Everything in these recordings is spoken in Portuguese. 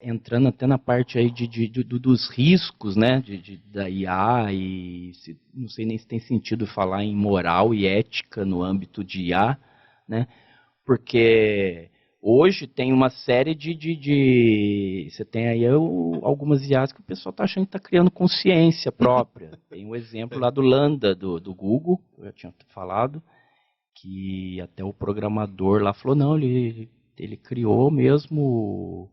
entrando até na parte aí dos riscos, né, da IA, não sei nem se tem sentido falar em moral e ética no âmbito de IA, né, porque hoje tem uma série você tem aí algumas IAs que o pessoal está achando que está criando consciência própria. Tem um exemplo lá do Lambda, do Google, que eu já tinha falado, que até o programador lá falou, não, ele criou mesmo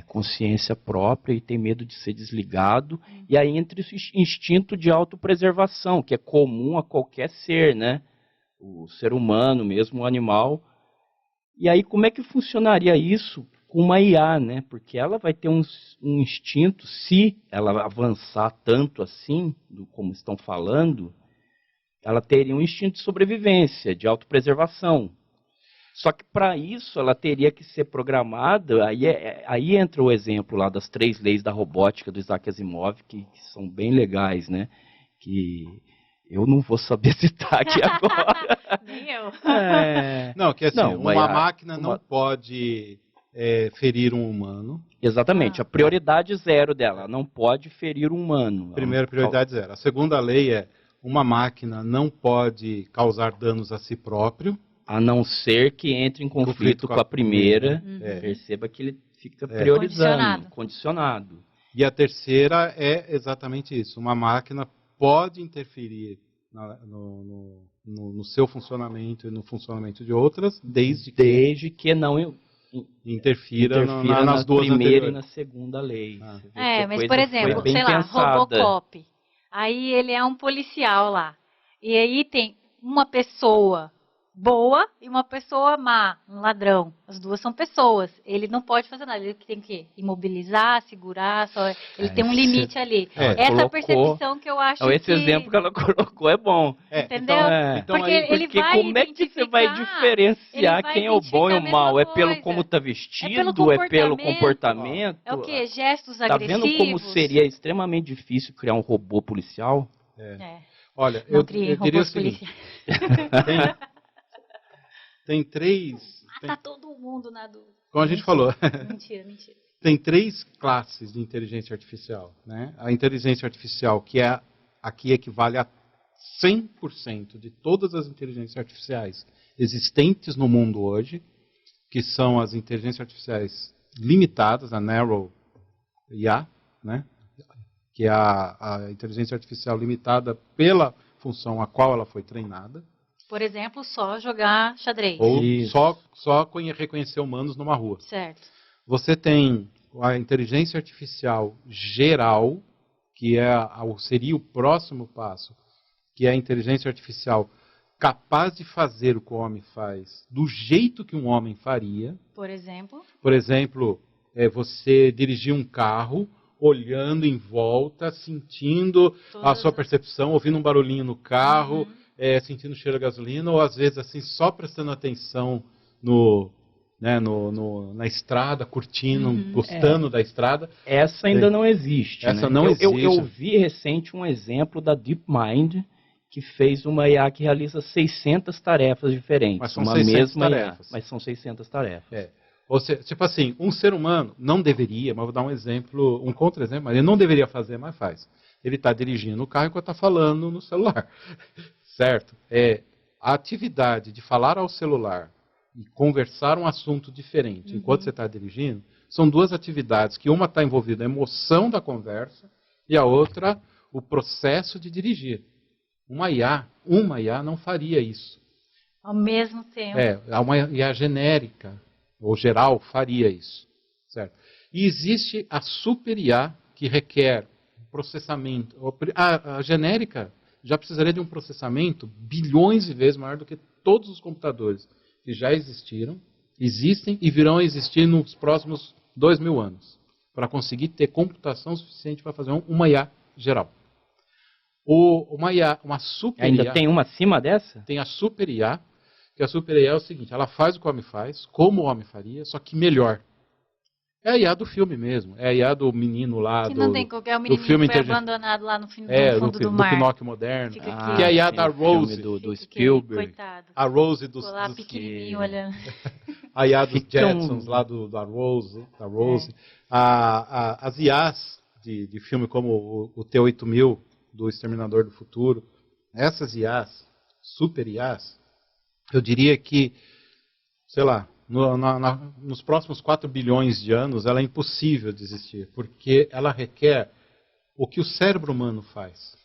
consciência própria e tem medo de ser desligado. E aí entra esse instinto de autopreservação, que é comum a qualquer ser, né? O ser humano, mesmo o animal. E aí como é que funcionaria isso com uma IA, né? Porque ela vai ter um instinto, se ela avançar tanto assim, como estão falando, ela teria um instinto de sobrevivência, de autopreservação. Só que para isso ela teria que ser programada, aí entra o exemplo lá das 3 leis da robótica do Isaac Asimov, que são bem legais, né? Que eu não vou saber citar aqui agora. Nem eu. Não, que assim, uma máquina não pode ferir um humano. Exatamente, a prioridade 0 dela, não pode ferir um humano. Primeira prioridade 0. A segunda lei é, uma máquina não pode causar danos a si próprio. A não ser que entre em conflito com a primeira, perceba que ele fica priorizando, condicionado. E a terceira é exatamente isso. Uma máquina pode interferir no seu funcionamento e no funcionamento de outras, desde que não interfira nas duas primeira e na segunda lei. Mas por exemplo, sei lá, Robocop. Aí ele é um policial lá. E aí tem uma pessoa boa e uma pessoa má, um ladrão. As duas são pessoas. Ele não pode fazer nada. Ele tem que imobilizar, segurar. Ele tem um limite ali. Essa percepção que eu acho esse exemplo que ela colocou é bom. Entendeu? Então, porque ele vai como é que você vai diferenciar quem é o bom e o mal? É pelo como está vestido? É pelo comportamento? É o quê? Gestos agressivos? Tá vendo como seria extremamente difícil criar um robô policial? Olha, eu diria o seguinte. Tem 3... Mata todo mundo na dúvida. Como a gente falou. Mentira. Tem 3 classes de inteligência artificial, né? A inteligência artificial, que aqui equivale a 100% de todas as inteligências artificiais existentes no mundo hoje, que são as inteligências artificiais limitadas, a Narrow IA, né? Que é a inteligência artificial limitada pela função a qual ela foi treinada. Por exemplo, só jogar xadrez. Ou só reconhecer humanos numa rua. Certo. Você tem a inteligência artificial geral, que seria o próximo passo, que é a inteligência artificial capaz de fazer o que o homem faz do jeito que um homem faria. Por exemplo? Por exemplo, você dirigir um carro olhando em volta, sentindo a sua percepção, ouvindo um barulhinho no carro, sentindo o cheiro da gasolina, ou às vezes assim só prestando atenção na estrada, curtindo, gostando da estrada. Essa ainda não existe. Essa né? não existe. Eu vi recente um exemplo da DeepMind, que fez uma IA que realiza 600 tarefas diferentes. Mas são 600 tarefas. Mas são 600 tarefas. Ou seja, tipo assim, um ser humano não deveria, mas vou dar um exemplo, um contra-exemplo, mas ele não deveria fazer, mas faz. Ele está dirigindo o carro enquanto está falando no celular. Certo? A atividade de falar ao celular e conversar um assunto diferente enquanto você está dirigindo, são 2 atividades que uma está envolvida a emoção da conversa e a outra o processo de dirigir. Uma IA não faria isso. Ao mesmo tempo. Uma IA genérica ou geral faria isso. Certo? E existe a super IA que requer processamento. A genérica já precisaria de um processamento bilhões de vezes maior do que todos os computadores que já existiram, existem e virão a existir nos próximos 2.000 anos, para conseguir ter computação suficiente para fazer uma IA geral. Uma super Ainda IA... tem uma acima dessa? Tem a super IA, que a super IA é o seguinte, ela faz o que o homem faz, como o homem faria, só que melhor. É a IA do filme mesmo. É a IA do menino lá que não tem qualquer menino que foi abandonado lá no fundo do mar. Do Pinóquio moderno. Que é a IA da Rose. Do Spielberg. Coitado. A Rose dos... Ficou lá pequenininho olhando. A IA dos Jetsons lá da Rose. As IAs de filme como o T-8000, do Exterminador do Futuro, essas IAs, super IAs, eu diria que, sei lá, nos próximos 4 bilhões de anos, ela é impossível de existir, porque ela requer o que o cérebro humano faz.